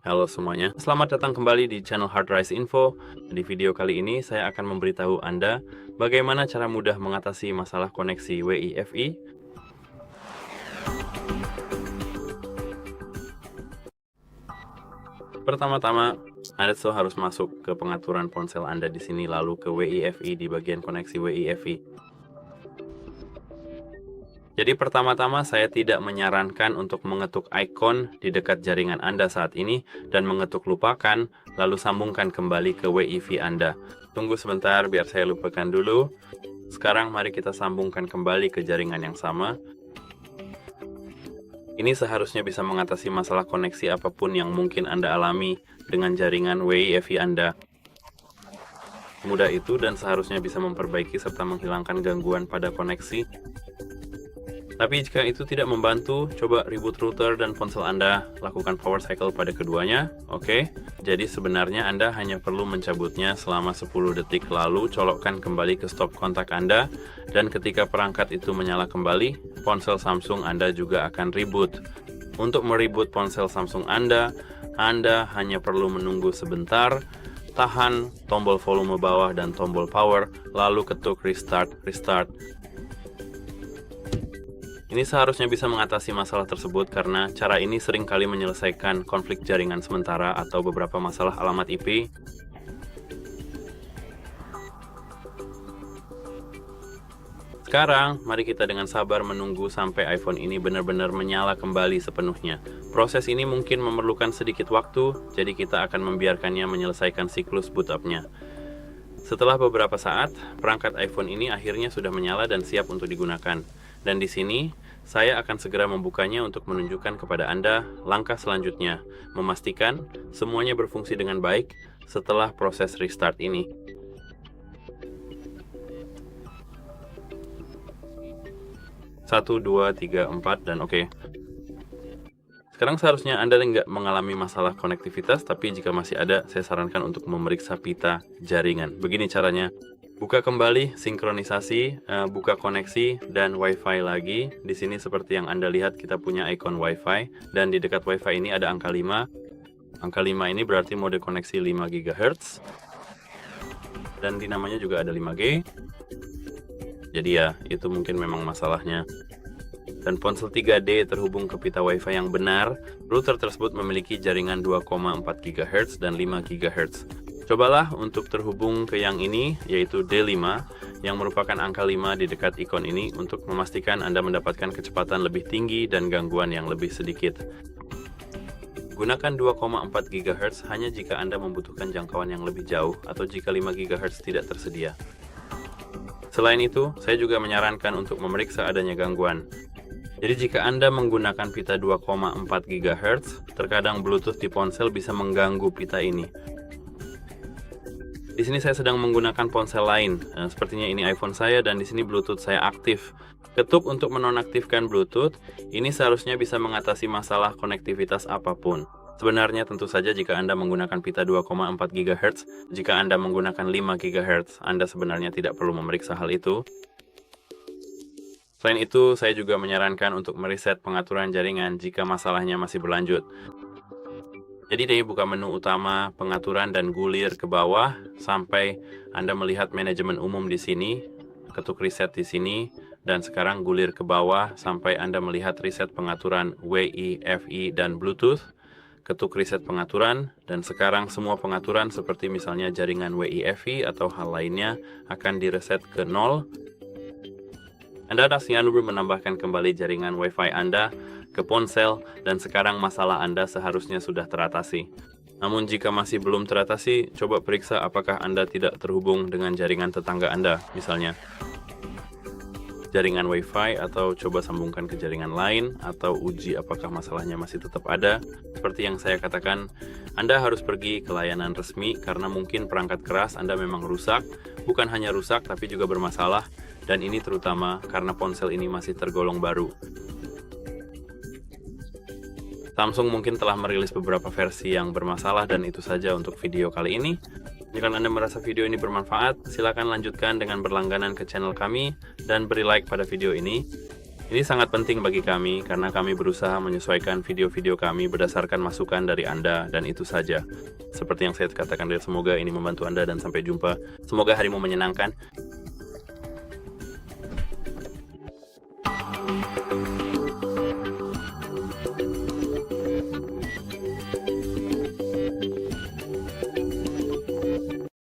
Halo semuanya, selamat datang kembali di channel Hardrise Info. Di video kali ini saya akan memberitahu Anda bagaimana cara mudah mengatasi masalah koneksi WiFi. Pertama-tama, Anda harus masuk ke pengaturan ponsel Anda di sini, lalu ke WiFi di bagian koneksi WiFi. Jadi pertama-tama saya tidak menyarankan untuk mengetuk icon di dekat jaringan Anda saat ini dan mengetuk lupakan, lalu sambungkan kembali ke WiFi Anda. Tunggu sebentar biar saya lupakan dulu. Sekarang mari kita sambungkan kembali ke jaringan yang sama. Ini seharusnya bisa mengatasi masalah koneksi apapun yang mungkin Anda alami dengan jaringan WiFi Anda. Mudah itu dan seharusnya bisa memperbaiki serta menghilangkan gangguan pada koneksi. Tapi jika itu tidak membantu, coba reboot router dan ponsel Anda, lakukan power cycle pada keduanya, oke? Jadi sebenarnya Anda hanya perlu mencabutnya selama 10 detik, lalu colokkan kembali ke stop kontak Anda, dan ketika perangkat itu menyala kembali, ponsel Samsung Anda juga akan reboot. Untuk mereboot ponsel Samsung Anda hanya perlu menunggu sebentar, tahan tombol volume bawah dan tombol power, lalu ketuk restart. Ini seharusnya bisa mengatasi masalah tersebut karena cara ini sering kali menyelesaikan konflik jaringan sementara atau beberapa masalah alamat IP. Sekarang, mari kita dengan sabar menunggu sampai iPhone ini benar-benar menyala kembali sepenuhnya. Proses ini mungkin memerlukan sedikit waktu, jadi kita akan membiarkannya menyelesaikan siklus boot up-nya. Setelah beberapa saat, perangkat iPhone ini akhirnya sudah menyala dan siap untuk digunakan. Dan di sini, saya akan segera membukanya untuk menunjukkan kepada Anda langkah selanjutnya, memastikan semuanya berfungsi dengan baik setelah proses restart ini. Satu, dua, tiga, empat, dan oke. Sekarang seharusnya Anda nggak mengalami masalah konektivitas, tapi jika masih ada, saya sarankan untuk memeriksa pita jaringan. Begini caranya. Buka kembali sinkronisasi, buka koneksi dan WiFi lagi. Di sini seperti yang Anda lihat kita punya ikon WiFi dan di dekat WiFi ini ada angka 5. Angka 5 ini berarti mode koneksi 5 GHz. Dan di namanya juga ada 5G. Jadi ya, itu mungkin memang masalahnya. Dan ponsel 3D terhubung ke pita WiFi yang benar. Router tersebut memiliki jaringan 2,4 GHz dan 5 GHz. Cobalah untuk terhubung ke yang ini, yaitu D5, yang merupakan angka 5 di dekat ikon ini untuk memastikan Anda mendapatkan kecepatan lebih tinggi dan gangguan yang lebih sedikit. Gunakan 2,4 GHz hanya jika Anda membutuhkan jangkauan yang lebih jauh atau jika 5 GHz tidak tersedia. Selain itu, saya juga menyarankan untuk memeriksa adanya gangguan. Jadi jika Anda menggunakan pita 2,4 GHz, terkadang Bluetooth di ponsel bisa mengganggu pita ini. Di sini saya sedang menggunakan ponsel lain, sepertinya ini iPhone saya dan di sini Bluetooth saya aktif. Ketuk untuk menonaktifkan Bluetooth, ini seharusnya bisa mengatasi masalah konektivitas apapun. Sebenarnya tentu saja jika Anda menggunakan pita 2,4 GHz, jika Anda menggunakan 5 GHz, Anda sebenarnya tidak perlu memeriksa hal itu. Selain itu, saya juga menyarankan untuk mereset pengaturan jaringan jika masalahnya masih berlanjut. Jadi dia buka menu utama, pengaturan, dan gulir ke bawah sampai Anda melihat manajemen umum di sini, ketuk reset di sini, dan sekarang gulir ke bawah sampai Anda melihat reset pengaturan WiFi dan Bluetooth, ketuk reset pengaturan, dan sekarang semua pengaturan seperti misalnya jaringan WiFi atau hal lainnya akan direset ke 0. Anda harusnya menambahkan kembali jaringan WiFi Anda ke ponsel, dan sekarang masalah Anda seharusnya sudah teratasi. Namun jika masih belum teratasi, coba periksa apakah Anda tidak terhubung dengan jaringan tetangga Anda, misalnya jaringan WiFi, atau coba sambungkan ke jaringan lain, atau uji apakah masalahnya masih tetap ada. Seperti yang saya katakan, Anda harus pergi ke layanan resmi karena mungkin perangkat keras Anda memang rusak, bukan hanya rusak tapi juga bermasalah, dan ini terutama karena ponsel ini masih tergolong baru. Samsung mungkin telah merilis beberapa versi yang bermasalah dan itu saja untuk video kali ini. Jika Anda merasa video ini bermanfaat, silakan lanjutkan dengan berlangganan ke channel kami dan beri like pada video ini. Ini sangat penting bagi kami karena kami berusaha menyesuaikan video-video kami berdasarkan masukan dari Anda dan itu saja. Seperti yang saya katakan tadi, semoga ini membantu Anda dan sampai jumpa. Semoga harimu menyenangkan.